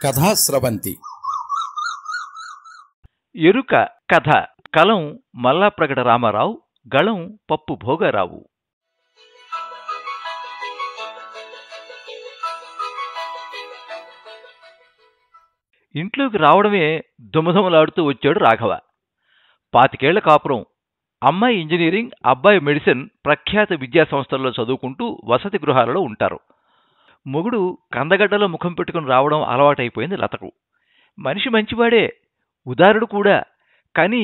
కథా స్రవంతి. ఎరుక కథ. కలం మల్లాప్రగడ రామారావు, గళం పప్పు భోగారావు. ఇంట్లోకి రావడమే దుమదుమలాడుతూ వచ్చాడు రాఘవ. 25 ఏళ్ల కాపురం. అమ్మాయి ఇంజనీరింగ్, అబ్బాయి మెడిసిన్ ప్రఖ్యాత విద్యాసంస్థల్లో చదువుకుంటూ వసతి గృహాలలో ఉంటారు. మొగుడు కందగడ్డలో ముఖం పెట్టుకుని రావడం అలవాటైపోయింది లతకు. మనిషి మంచివాడే, ఉదారుడు కూడా. కానీ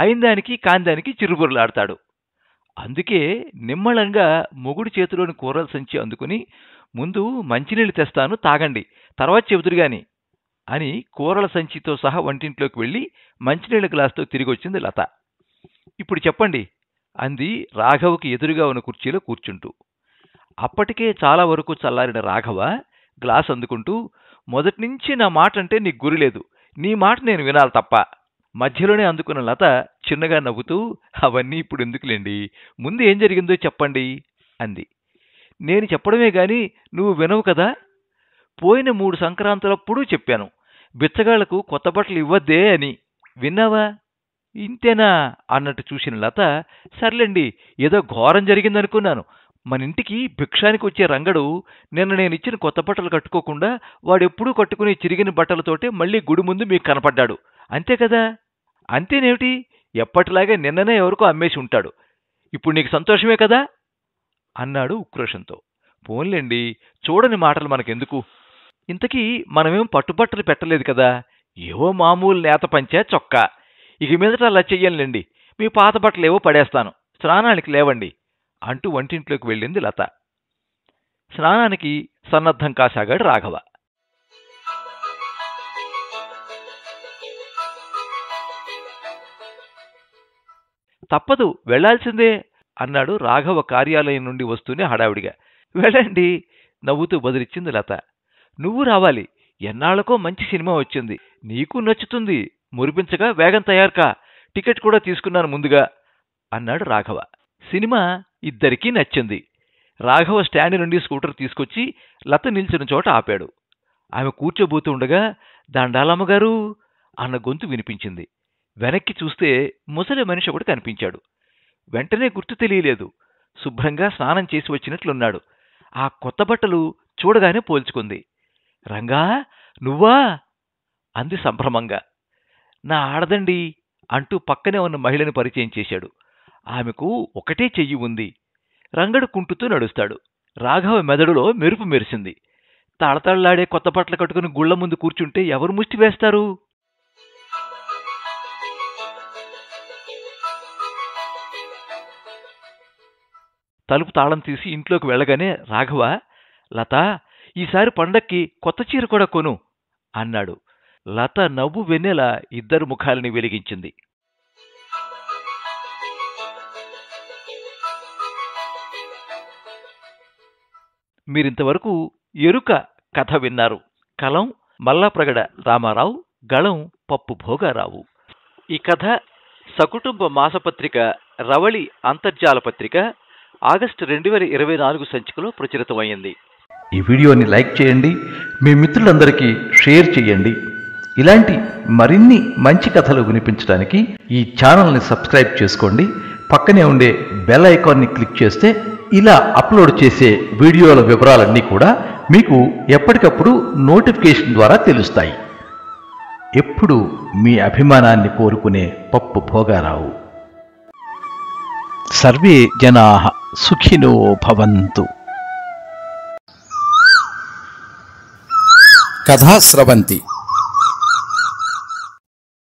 అయిందానికి కాందానికి చిరుబురులాడతాడు. అందుకే నిమ్మళంగా మొగుడి చేతిలోని కూరల సంచి అందుకుని, ముందు మంచినీళ్ళు తెస్తాను తాగండి, తర్వాత చెబుతురుగాని అని కూరల సంచితో సహా వంటింట్లోకి వెళ్లి మంచినీళ్ల గ్లాసుతో తిరిగొచ్చింది లత. ఇప్పుడు చెప్పండి అంది రాఘవకి ఎదురుగా ఉన్న కుర్చీలో కూర్చుంటూ. అప్పటికే చాలా వరకు చల్లారిన రాఘవ గ్లాస్ అందుకుంటూ, మొదటినుంచి నా మాట అంటే నీకు గురిలేదు, నీ మాట నేను వినాలి తప్ప. మధ్యలోనే అందుకున్న లత చిన్నగా నవ్వుతూ, అవన్నీ ఇప్పుడు ఎందుకులేండి, ముందు ఏం జరిగిందో చెప్పండి అంది. నేను చెప్పడమే గాని నువ్వు వినవు కదా. పోయిన 3 సంక్రాంతులప్పుడు చెప్పాను, బిచ్చగాళ్లకు కొత్త బట్టలు ఇవ్వద్దే అని. విన్నావా? ఇంతేనా అన్నట్టు చూసిన లత, సర్లేండి ఏదో ఘోరం జరిగిందనుకున్నాను. మన ఇంటికి భిక్షానికి వచ్చే రంగడు నిన్న నేనిచ్చిన కొత్త బట్టలు కట్టుకోకుండా వాడెప్పుడూ కట్టుకునే చిరిగిన బట్టలతోటే మళ్లీ గుడి ముందు మీకు కనపడ్డాడు, అంతే కదా? అంతేనేమిటి, ఎప్పటిలాగే నిన్ననే ఎవరికో అమ్మేసి ఉంటాడు. ఇప్పుడు నీకు సంతోషమే కదా అన్నాడు ఉక్రోషంతో. పోన్లేండి, చూడని మాటలు మనకెందుకు. ఇంతకీ మనమేం పట్టుబట్టలు పెట్టలేదు కదా, ఏవో మామూలు నేత పంచా చొక్కా. ఇక మీదట అలా చెయ్యనులేండి, మీ పాత బట్టలేవో పడేస్తాను, స్నానానికి లేవండి అంటూ వంటింట్లోకి వెళ్ళింది లత. స్నానానికి సన్నద్ధం కాసాగాడు రాఘవ. తప్పదు, వెళ్లాల్సిందే అన్నాడు రాఘవ కార్యాలయం నుండి వస్తూనే హడావిడిగా. వెళ్ళండి నవ్వుతూ బదిలిచ్చింది లత. నువ్వు రావాలి, ఎన్నాళ్లకో మంచి సినిమా వచ్చింది, నీకు నచ్చుతుంది, మురిపించగా వేగం తయారుకా, టికెట్ కూడా తీసుకున్నాను ముందుగా అన్నాడు రాఘవ. సినిమా ఇద్దరికీ నచ్చింది. రాఘవ స్టాండ్ నుండి స్కూటర్ తీసుకొచ్చి లత నిల్చిన చోట ఆపాడు. ఆమె కూర్చోబోతుండగా, దండాలమ్మగారు అన్న గొంతు వినిపించింది. వెనక్కి చూస్తే ముసలి మనిషి ఒకటి కనిపించాడు. వెంటనే గుర్తు తెలియలేదు, శుభ్రంగా స్నానం చేసి వచ్చినట్లున్నాడు. ఆ కొత్త బట్టలు చూడగానే పోల్చుకుంది. రంగా నువ్వా అంది సంభ్రమంగా. నా ఆడదండి అంటూ పక్కనే ఉన్న మహిళని పరిచయం చేశాడు. ఆమెకు ఒకటే చెయ్యి ఉంది. రంగడు కుంటుతూ నడుస్తాడు. రాఘవ మెదడులో మెరుపు మెరిసింది. తళతళ్లాడే కొత్త బట్టలు కట్టుకుని గుళ్ల ముందు కూర్చుంటే ఎవరు ముష్టి వేస్తారు? తలుపు తాళం తీసి ఇంట్లోకి వెళ్ళగానే రాఘవ, లత ఈసారి పండక్కి కొత్త చీర కూడా కొను అన్నాడు. లత నవ్వు వెన్నెలా ఇద్దరు ముఖాలని వెలిగించింది. మీరింతవరకు ఎరుక కథ విన్నారు. కలం మల్లాప్రగడ రామారావు, గళం పప్పు భోగారావు. ఈ కథ సకుటుంబ మాసపత్రిక రవళి అంతర్జాల పత్రిక ఆగస్టు 2024 సంచికలో ప్రచురితమైంది. ఈ వీడియోని లైక్ చేయండి, మీ మిత్రులందరికీ షేర్ చేయండి. ఇలాంటి మరిన్ని మంచి కథలు వినిపించడానికి ఈ ఛానల్ని సబ్స్క్రైబ్ చేసుకోండి. పక్కనే ఉండే బెల్ ఐకాన్ని క్లిక్ చేస్తే ఇలా అప్లోడ్ చేసే వీడియోల వివరాలన్నీ కూడా మీకు ఎప్పటికప్పుడు నోటిఫికేషన్ ద్వారా తెలుస్తాయి. ఎప్పుడు మీ అభిమానాన్ని కోరుకునే పప్పు భోగారావు. సర్వే జనాః సుఖినో భవంతు. కథా స్రవంతి.